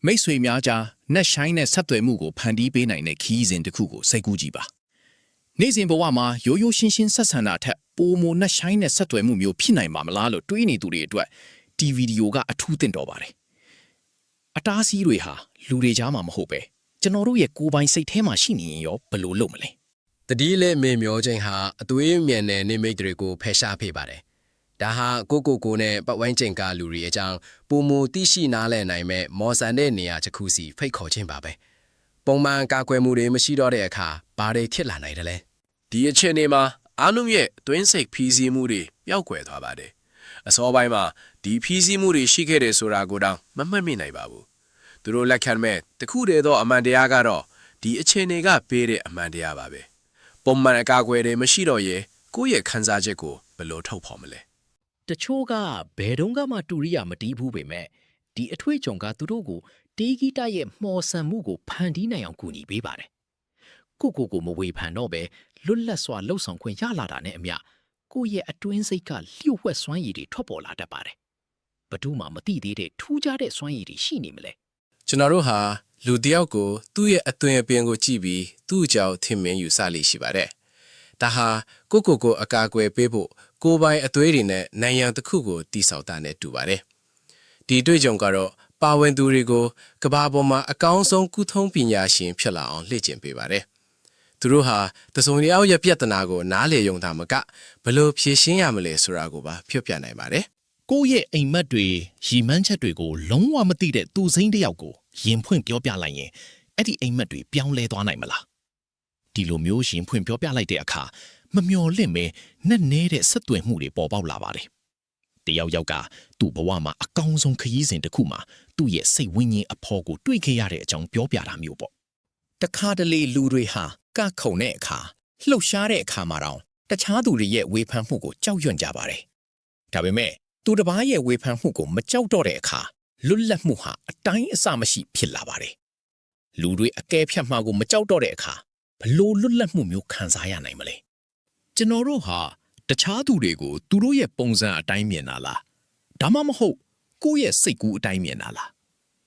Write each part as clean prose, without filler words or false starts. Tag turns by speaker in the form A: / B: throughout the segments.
A: မိတ်ဆွေများကြားနက်ရှိုင်းတဲ့ဆက်သွယ်မှုကိုဖန်တီးပေးနိုင်တဲ့ခီးစဉ်တစ်ခုကိုစိတ်ကူးကြည့်ပါနေ့စဉ်ဘဝမှာရိုးရိုးရှင်းရှင်းဆက်ဆံတာထက်ပိုမိုနက်ရှိုင်းတဲ့ဆက်သွယ်မှုမျိုးဖြစ်နိုင်မှာမလားလို့တွေးနေသူတွေအတွက်ဒီဗီဒီယိုကအထူးသင့်တော်ပါတယ်အတားအဆီးတွေဟာလူတွေကြားမှာမဟုတ်ပဲကျွန်တော်တို့ရဲ့ကိုယ်ပိုင်စိတ်ထဲမှာရှိနေရင်ရောဘယ်လိုလုပ်မလဲ
B: တတိလေးမေမျောခြင်းဟာအသွေးမြန်တဲ့နေမိတ်တွေကိုဖယ်ရှားပေးပါတယ်ဒါဟာကိုနဲ့ပတ်ဝန်းကျင်ကလူတွေအကြောင်းပုံမူသိရှိနားလည်နိုင်မဲ့မော်ဆန်တဲ့နေရာတစ်ခုစီဖိတ်ခေါ်ခြင်းပါပဲပုံမှန်ကာကွယ်မှုတွေမရှိတော့တဲ့အခါဘာတွေဖြစ်လာနိုင်တယ်လဲ
C: ဒီအခြေအနေမှာအားလုံးရဲ့တွင်းစိတ်ဖီးဆီးမှုတွေပျောက်ကွယ်သွားပါတယ်အစောပိုင်းမှာဒီဖီးဆီးမှုတွေရှိခဲ့တယ်ဆိုတာကိုတောင်မမှတ်မိနိုင်ပါဘူးသူတို့လက်ခံမဲ့တခုတည်းသောအမှန်တရားကတော့ဒီအခြေအနေကပေးတဲ့အမှန်တရားပါပဲပုံမှန်အကာအကွယ်တွေမရှိတော့ရင်ကိုယ့်ရဲ့ခံစားချက်ကိုဘယ်လိုထုတ်ဖော်မလဲ
A: တချို့ကဘယ်တော့မှတူရိယာမတီးဘူးပေမဲ့ဒီအထွေးကြုံကသူတို့ကိုတေးဂီတရဲ့မှော်ဆန်မှုကိုဖန်တီးနိုင်အောင်ကူညီပေးပါတယ်ကိုမဝေဖန်တော့ပဲလွတ်လပ်စွာလှုပ်ဆောင်ခွင့်ရလာတာနဲ့အမျှကိုယ့်ရဲ့အတွင်းစိတ်ကလျှို့ဝှက်စွမ်းရည်တွေထွက်ပေါ်လာတတ်ပါတယ်ဘယ်သူမှမသိသေးတဲ့ထူးခြားတဲ့စွမ်းရည်တွေရှိနေမလဲ
D: ကျွန်တော်တို့ဟာလူတစ်ယောက်ကိုသူ့ရဲ့အသွင်အပြင်ကိုကြည့်ပြီးသူ့အကြောင်းထင်မြင်ယူဆလိရှိပါတယ်။ဒါဟာကိုအကာအကွယ်ပေးဖို့ကိုယ်ပိုင်အသွေးတွေနဲ့နိုင်ရန်တစ်ခုကိုတည်ဆောက်တာနဲ့တူပါတယ်။ဒီတွေ့ကြုံကတော့ပါဝင်သူတွေကိုကဘာပေါ်မှာအကောင်းဆုံးကုထုံးပညာရှင်ဖြစ်လာအောင်လှည့်ကျင်ပေးပါတယ်။သူတို့ဟာတစုံတစ်ယောက်ရဲ့ပြဿနာကိုနားလေယုံတာမကဘယ်လိုဖြေရှင်းရမလဲဆိုတာကိုပါဖြေပြနိုင်ပါတယ်။
A: ကိုယ့်ရဲ့အိမ်မက်တွေရီမန်းချက်တွေကိုလုံးဝမသိတဲ့သူစိမ့်တစ်ယောက်ကိုရင်ဖွင့်ပြောပြလိုက်ရင်အဲ့ဒီအိမ်မက်တွေပြောင်းလဲသွားနိုင်မလားဒီလိုမျိုးရင်ဖွင့်ပြောပြလိုက်တဲ့အခါမမျော်လင့်ပဲနဲ့နေတဲ့ဆက်သွယ်မှုတွေပေါ်ပေါက်လာပါတယ်တယောက်ကသူ့ဘဝမှာအကောင်းဆုံးခရီးစဉ်တစ်ခုမှာသူ့ရဲ့စိတ်ဝိညာဉ်အဖော်ကိုတွေ့ခဲ့ရတဲ့အကြောင်းပြောပြတာမျိုးပေါ့တခါတလေလူတွေဟာကခုန်တဲ့အခါလှုပ်ရှားတဲ့အခါမှာတော့တခြားသူတွေရဲ့ဝေဖန်မှုကိုကြောက်ရွံ့ကြပါတယ်ဒါပေမဲ့သူတစ်ပါးရဲ့ဝေဖန်မှုကိုမကြောက်တော့တဲ့အခါလွတ်လပ်မှုဟာအတိုင်းအဆမရှိဖြစ်လာပါတယ်။လူတွေအကဲဖြတ်မှာကိုမကြောက်တော့တဲ့အခါဘလို့လွတ်လပ်မှုမျိုးခံစားရနိုင်မလဲ။ကျွန်တော်တို့ဟာတခြားသူတွေကိုသူတို့ရဲ့ပုံစံအတိုင်းမြင်တာလား။ဒါမှမဟုတ်ကိုယ့်ရဲ့စိတ်ကူးအတိုင်းမြင်တာလား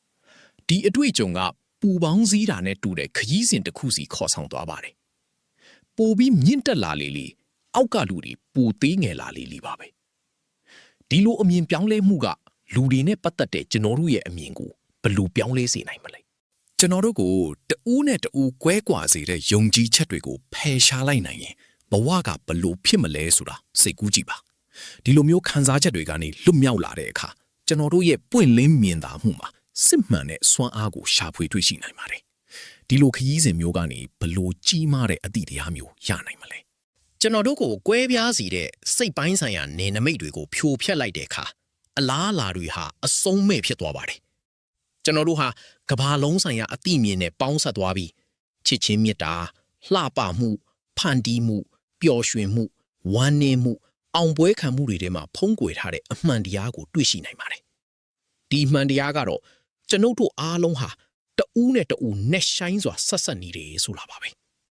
A: ။ဒီအတွေ့အကြုံကပူပေါင်းစည်းတာနဲ့တူတဲ့ခရီးစဉ်တစ်ခုစီခေါ်ဆောင်သွားပါတယ်။ပိုပြီးမြင့်တက်လာလေအောက်ကလူတွေပူသေးငယ်လာလေပါပဲ။ဒီလိုအမြင်ပြောင်းလဲမှုကလူတွေနဲ့ပတ်သက်တဲ့ကျွန်တော်တို့ရဲ့အမြင်ကိုဘယ်လိုပြောင်းလဲစေနိုင်မလဲကျွန်တော်တို့ကိုတဦးနဲ့တဦးကွဲကွာစေတဲ့ယုံကြည်ချက်တွေကိုဖယ်ရှားလိုက်နိုင်ရင်ဘဝကဘယ်လိုဖြစ်မလဲဆိုတာစိတ်ကူးကြည့်ပါဒီလိုမျိုးခံစားချက်တွေကနေလွတ်မြောက်လာတဲ့အခါကျွန်တော်တို့ရဲ့ပွင့်လင်းမြင်သာမှုမှာစစ်မှန်တဲ့စွမ်းအားကိုရှာဖွေတွေ့ရှိနိုင်ပါတယ်ဒီလိုခရီးစဉ်မျိုးကနေဘယ်လိုကြီးမားတဲ့အသည့်တရားမျိုးရနိုင်မလဲကျွန်တော်တို့ကိုကွဲပြားစေတဲ့စိတ်ပိုင်းဆိုင်ရာနေနမိတ်တွေကိုဖြိုဖျက်လိုက်တဲ့အခါအလားအလာတွေဟာအဆုံးမဲ့ဖြစ်သွားပါတယ်ကျွန်တော်တို့ဟာကဘာလုံးဆိုင်ရာအသိမြင်နဲ့ပေါင်းဆက်သွားပြီးချစ်ချင်းမြတ်တာလှပမှုဖန်တီးမှုပျော်ရွှင်မှုဝမ်းနည်းမှုအောင်ပွဲခံမှုတွေထဲမှာဖုံးကွယ်ထားတဲ့အမှန်တရားကိုတွေ့ရှိနိုင်ပါတယ်ဒီမှန်တရားကတော့ကျွန်ုပ်တို့အားလုံးဟာတဦးနဲ့တဦးနဲ့ရှိုင်းစွာဆက်ဆက်နေတယ်ဆိုတာပါပဲ